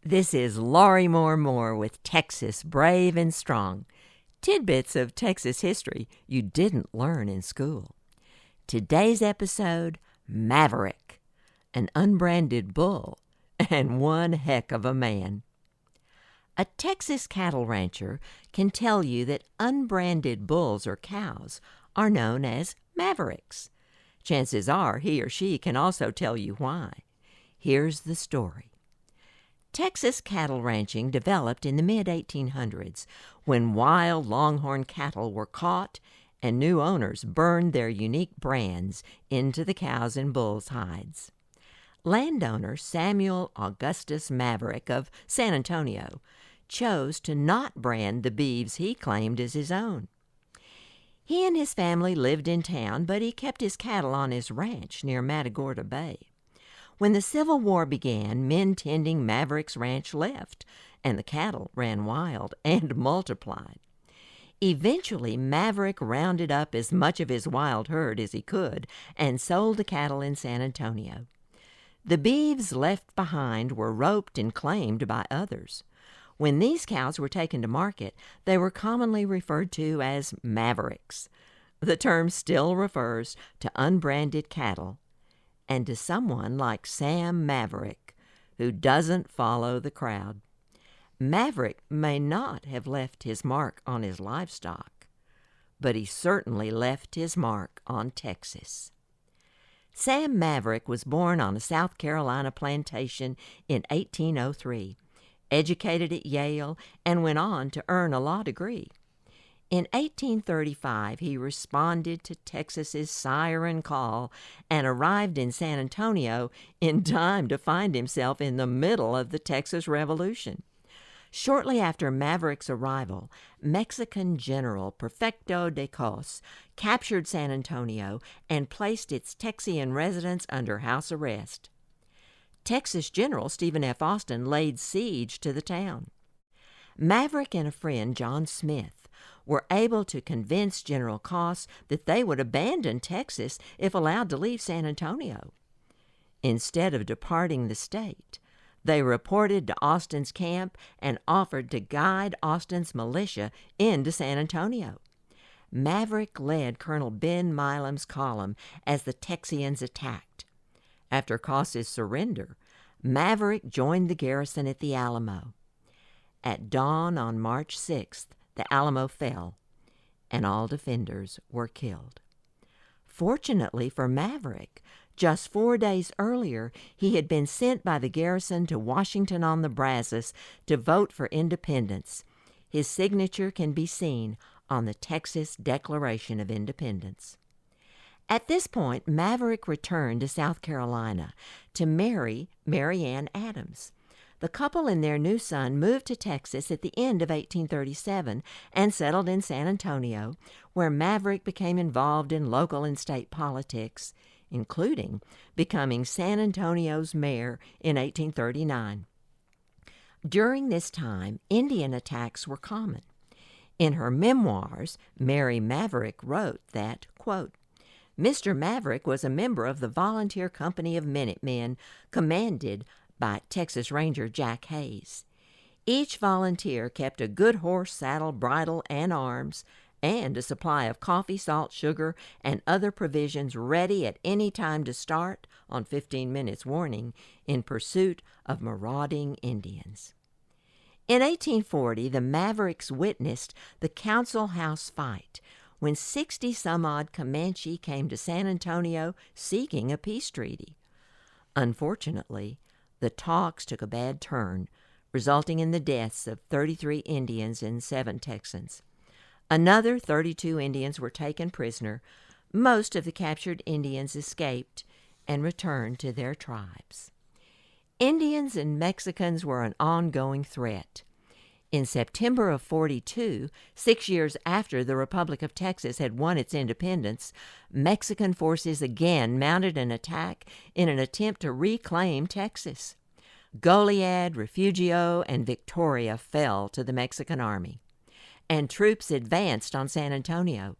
This is Laurie Moore with Texas Brave and Strong. Tidbits of Texas history you didn't learn in school. Today's episode, Maverick, an unbranded bull, and one heck of a man. A Texas cattle rancher can tell you that unbranded bulls or cows are known as mavericks. Chances are he or she can also tell you why. Here's the story. Texas cattle ranching developed in the mid-1800s when wild longhorn cattle were caught and new owners burned their unique brands into the cows' and bulls' hides. Landowner Samuel Augustus Maverick of San Antonio chose to not brand the beeves he claimed as his own. He and his family lived in town, but he kept his cattle on his ranch near Matagorda Bay. When the Civil War began, men tending Maverick's ranch left, and the cattle ran wild and multiplied. Eventually, Maverick rounded up as much of his wild herd as he could and sold the cattle in San Antonio. The beeves left behind were roped and claimed by others. When these cows were taken to market, they were commonly referred to as mavericks. The term still refers to unbranded cattle and to someone like Sam Maverick, who doesn't follow the crowd. Maverick may not have left his mark on his livestock, but he certainly left his mark on Texas. Sam Maverick was born on a South Carolina plantation in 1803, educated at Yale, and went on to earn a law degree. In 1835, he responded to Texas's siren call and arrived in San Antonio in time to find himself in the middle of the Texas Revolution. Shortly after Maverick's arrival, Mexican General Prefecto de Cos captured San Antonio and placed its Texian residents under house arrest. Texas General Stephen F. Austin laid siege to the town. Maverick and a friend, John Smith, were able to convince General Cos that they would abandon Texas if allowed to leave San Antonio. Instead of departing the state, they reported to Austin's camp and offered to guide Austin's militia into San Antonio. Maverick led Colonel Ben Milam's column as the Texians attacked. After Cos's surrender, Maverick joined the garrison at the Alamo. At dawn on March 6th, the Alamo fell, and all defenders were killed. Fortunately for Maverick, just 4 days earlier, he had been sent by the garrison to Washington on the Brazos to vote for independence. His signature can be seen on the Texas Declaration of Independence. At this point, Maverick returned to South Carolina to marry Mary Ann Adams. The couple and their new son moved to Texas at the end of 1837 and settled in San Antonio, where Maverick became involved in local and state politics, including becoming San Antonio's mayor in 1839. During this time, Indian attacks were common. In her memoirs, Mary Maverick wrote that, quote, Mr. Maverick was a member of the Volunteer Company of Minutemen, commanded by Texas Ranger Jack Hayes. Each volunteer kept a good horse saddle, bridle, and arms, and a supply of coffee, salt, sugar, and other provisions ready at any time to start, on 15 minutes warning, in pursuit of marauding Indians. In 1840, the Mavericks witnessed the Council House fight when 60-some-odd Comanche came to San Antonio seeking a peace treaty. Unfortunately, the talks took a bad turn, resulting in the deaths of 33 Indians and 7 Texans. Another 32 Indians were taken prisoner. Most of the captured Indians escaped and returned to their tribes. Indians and Mexicans were an ongoing threat. In September of 42, 6 years after the Republic of Texas had won its independence, Mexican forces again mounted an attack in an attempt to reclaim Texas. Goliad, Refugio, and Victoria fell to the Mexican army, and troops advanced on San Antonio.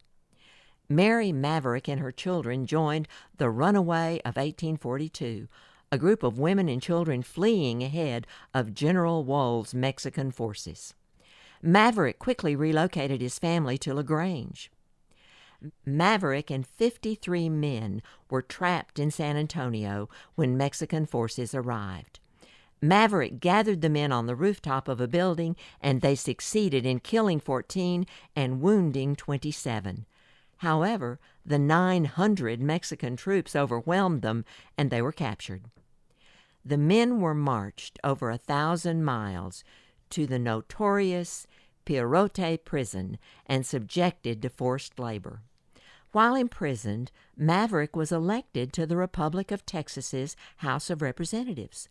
Mary Maverick and her children joined the runaway of 1842, a group of women and children fleeing ahead of General Wool's Mexican forces. Maverick quickly relocated his family to LaGrange. Maverick and 53 men were trapped in San Antonio when Mexican forces arrived. Maverick gathered the men on the rooftop of a building, and they succeeded in killing 14 and wounding 27. However, the 900 Mexican troops overwhelmed them, and they were captured. The men were marched over 1,000 miles to the notorious Pierrote prison and subjected to forced labor. While imprisoned, Maverick was elected to the Republic of Texas's House of Representatives.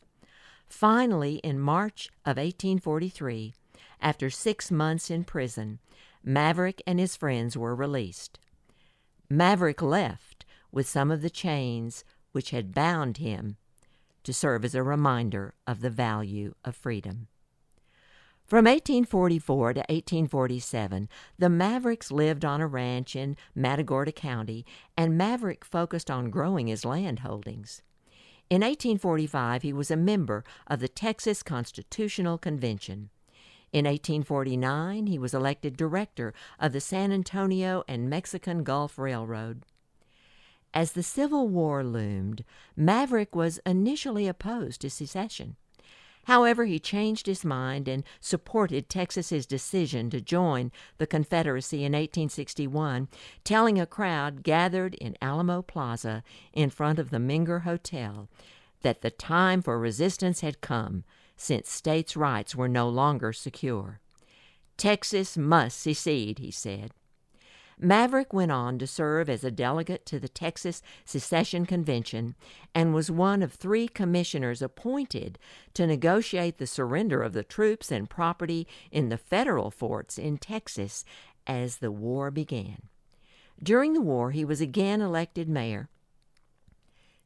Finally, in March of 1843, after 6 months in prison, Maverick and his friends were released. Maverick left with some of the chains which had bound him to serve as a reminder of the value of freedom. From 1844 to 1847, the Mavericks lived on a ranch in Matagorda County, and Maverick focused on growing his land holdings. In 1845, he was a member of the Texas Constitutional Convention. In 1849, he was elected director of the San Antonio and Mexican Gulf Railroad. As the Civil War loomed, Maverick was initially opposed to secession. However, he changed his mind and supported Texas's decision to join the Confederacy in 1861, telling a crowd gathered in Alamo Plaza in front of the Menger Hotel that the time for resistance had come, since states' rights were no longer secure. "Texas must secede," he said. Maverick went on to serve as a delegate to the Texas Secession Convention and was one of 3 commissioners appointed to negotiate the surrender of the troops and property in the federal forts in Texas as the war began. During the war, he was again elected mayor.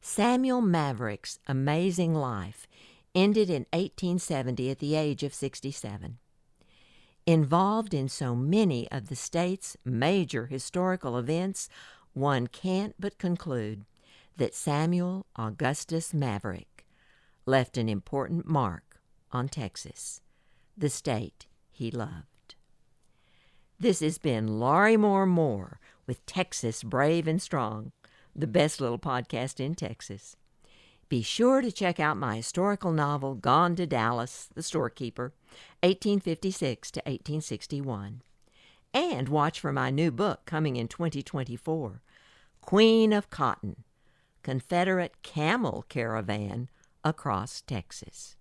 Samuel Maverick's amazing life ended in 1870 at the age of 67. Involved in so many of the state's major historical events, one can't but conclude that Samuel Augustus Maverick left an important mark on Texas, the state he loved. This has been Laurie Moore with Texas Brave and Strong, the best little podcast in Texas. Be sure to check out my historical novel, Gone to Dallas, the Storekeeper, 1856 to 1861. And watch for my new book coming in 2024, Queen of Cotton, Confederate Camel Caravan Across Texas.